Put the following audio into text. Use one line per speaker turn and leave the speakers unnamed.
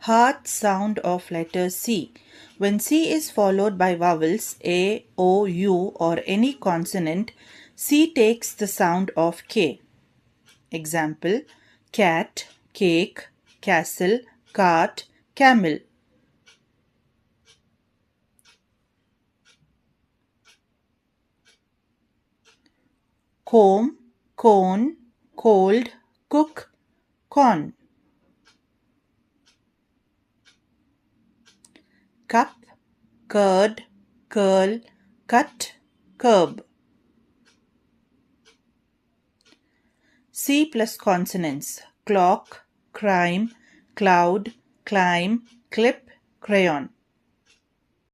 Hard sound of letter C. When C is followed by vowels A, O, U or any consonant, C takes the sound of K. Example: cat, cake, castle, cart, camel. Comb, cone, cold, cook, corn. Cup, curd, curl, cut, curb. C plus consonants: clock, crime, cloud, climb, clip, crayon.